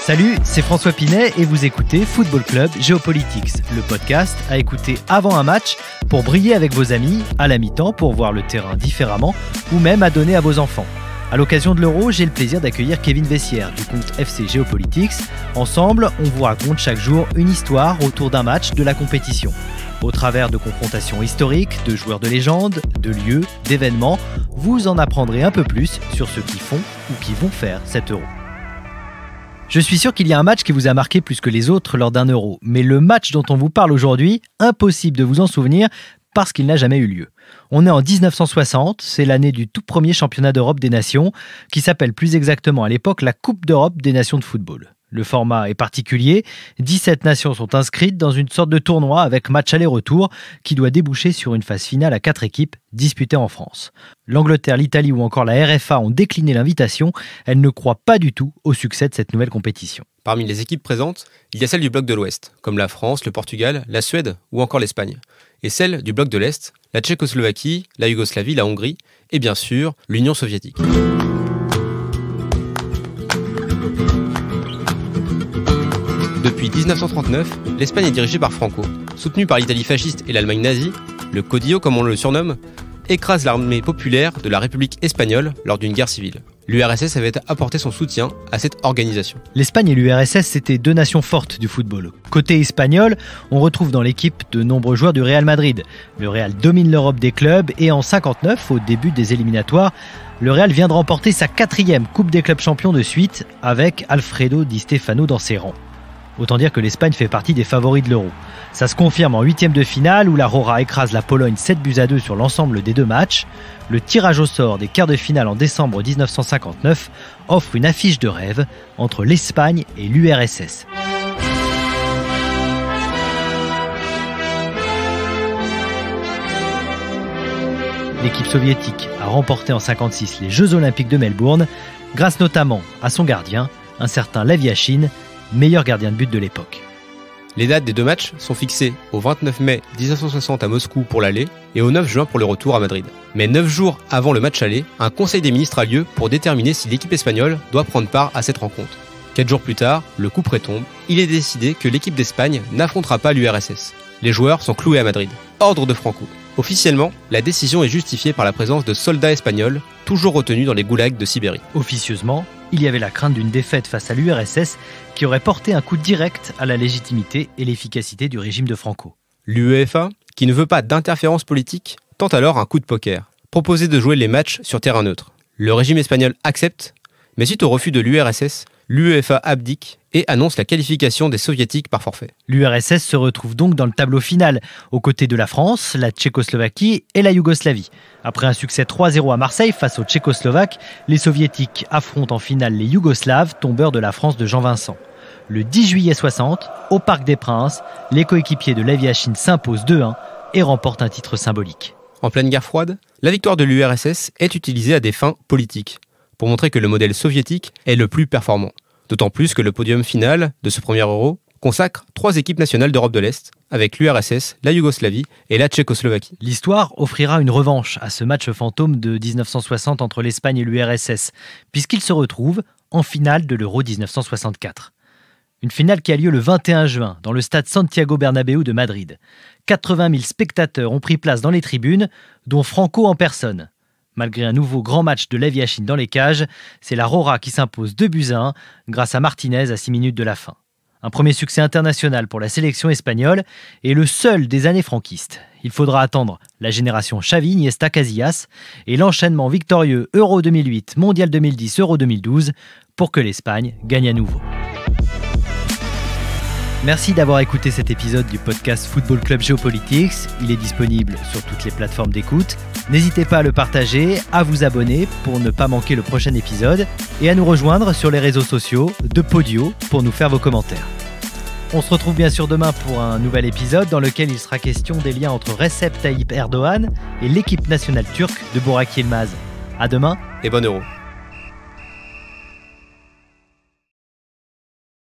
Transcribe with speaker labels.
Speaker 1: Salut, c'est François Pinet et vous écoutez Football Club Géopolitics, le podcast à écouter avant un match pour briller avec vos amis, à la mi-temps pour voir le terrain différemment ou même à donner à vos enfants. À l'occasion de l'Euro, j'ai le plaisir d'accueillir Kevin Vessière du compte FC Géopolitics. Ensemble, on vous raconte chaque jour une histoire autour d'un match de la compétition. Au travers de confrontations historiques, de joueurs de légende, de lieux, d'événements, vous en apprendrez un peu plus sur ceux qui font ou qui vont faire cet Euro. Je suis sûr qu'il y a un match qui vous a marqué plus que les autres lors d'un Euro, mais le match dont on vous parle aujourd'hui, impossible de vous en souvenir parce qu'il n'a jamais eu lieu. On est en 1960, c'est l'année du tout premier championnat d'Europe des nations, qui s'appelle plus exactement à l'époque la Coupe d'Europe des nations de football. Le format est particulier, 17 nations sont inscrites dans une sorte de tournoi avec match aller-retour qui doit déboucher sur une phase finale à 4 équipes disputées en France. L'Angleterre, l'Italie ou encore la RFA ont décliné l'invitation, elles ne croient pas du tout au succès de cette nouvelle compétition.
Speaker 2: Parmi les équipes présentes, il y a celles du bloc de l'Ouest, comme la France, le Portugal, la Suède ou encore l'Espagne. Et celles du bloc de l'Est, la Tchécoslovaquie, la Yougoslavie, la Hongrie et bien sûr l'Union soviétique. Depuis 1939, l'Espagne est dirigée par Franco. Soutenu par l'Italie fasciste et l'Allemagne nazie, le Caudillo, comme on le surnomme, écrase l'armée populaire de la République espagnole lors d'une guerre civile. L'URSS avait apporté son soutien à cette organisation.
Speaker 1: L'Espagne et l'URSS, c'était deux nations fortes du football. Côté espagnol, on retrouve dans l'équipe de nombreux joueurs du Real Madrid. Le Real domine l'Europe des clubs et en 1959, au début des éliminatoires, le Real vient de remporter sa 4e Coupe des clubs champions de suite avec Alfredo Di Stefano dans ses rangs. Autant dire que l'Espagne fait partie des favoris de l'Euro. Ça se confirme en 8e de finale où la Roja écrase la Pologne 7-2 sur l'ensemble des deux matchs. Le tirage au sort des quarts de finale en décembre 1959 offre une affiche de rêve entre l'Espagne et l'URSS. L'équipe soviétique a remporté en 1956 les Jeux Olympiques de Melbourne, grâce notamment à son gardien, un certain Lev Yachine, meilleur gardien de but de l'époque.
Speaker 2: Les dates des deux matchs sont fixées au 29 mai 1960 à Moscou pour l'aller et au 9 juin pour le retour à Madrid. Mais 9 jours avant le match aller, un conseil des ministres a lieu pour déterminer si l'équipe espagnole doit prendre part à cette rencontre. 4 jours plus tard, le coup près tombe, il est décidé que l'équipe d'Espagne n'affrontera pas l'URSS. Les joueurs sont cloués à Madrid. Ordre de Franco. Officiellement, la décision est justifiée par la présence de soldats espagnols, toujours retenus dans les goulags de Sibérie.
Speaker 1: Officieusement, il y avait la crainte d'une défaite face à l'URSS qui aurait porté un coup direct à la légitimité et l'efficacité du régime de Franco.
Speaker 2: L'UEFA, qui ne veut pas d'interférence politique, tente alors un coup de poker, proposer de jouer les matchs sur terrain neutre. Le régime espagnol accepte, mais suite au refus de l'URSS, l'UEFA abdique et annonce la qualification des soviétiques par forfait.
Speaker 1: L'URSS se retrouve donc dans le tableau final, aux côtés de la France, la Tchécoslovaquie et la Yougoslavie. Après un succès 3-0 à Marseille face aux Tchécoslovaques, les soviétiques affrontent en finale les Yougoslaves, tombeurs de la France de Jean Vincent. Le 10 juillet 60, au Parc des Princes, les coéquipiers de Lev Yachine s'imposent 2-1 et remportent un titre symbolique.
Speaker 2: En pleine guerre froide, la victoire de l'URSS est utilisée à des fins politiques, pour montrer que le modèle soviétique est le plus performant. D'autant plus que le podium final de ce premier Euro consacre 3 équipes nationales d'Europe de l'Est, avec l'URSS, la Yougoslavie et la Tchécoslovaquie.
Speaker 1: L'histoire offrira une revanche à ce match fantôme de 1960 entre l'Espagne et l'URSS, puisqu'ils se retrouvent en finale de l'Euro 1964. Une finale qui a lieu le 21 juin dans le stade Santiago Bernabéu de Madrid. 80 000 spectateurs ont pris place dans les tribunes, dont Franco en personne. Malgré un nouveau grand match de Lev Yachine dans les cages, c'est la Roja qui s'impose 2-1 grâce à Martinez à 6 minutes de la fin. Un premier succès international pour la sélection espagnole et le seul des années franquistes. Il faudra attendre la génération Xavi, Iniesta, Casillas et l'enchaînement victorieux Euro 2008, Mondial 2010, Euro 2012 pour que l'Espagne gagne à nouveau. Merci d'avoir écouté cet épisode du podcast Football Club Géopolitics. Il est disponible sur toutes les plateformes d'écoute. N'hésitez pas à le partager, à vous abonner pour ne pas manquer le prochain épisode et à nous rejoindre sur les réseaux sociaux de Podio pour nous faire vos commentaires. On se retrouve bien sûr demain pour un nouvel épisode dans lequel il sera question des liens entre Recep Tayyip Erdogan et l'équipe nationale turque de Burak Yilmaz. À demain
Speaker 2: et bon Euro.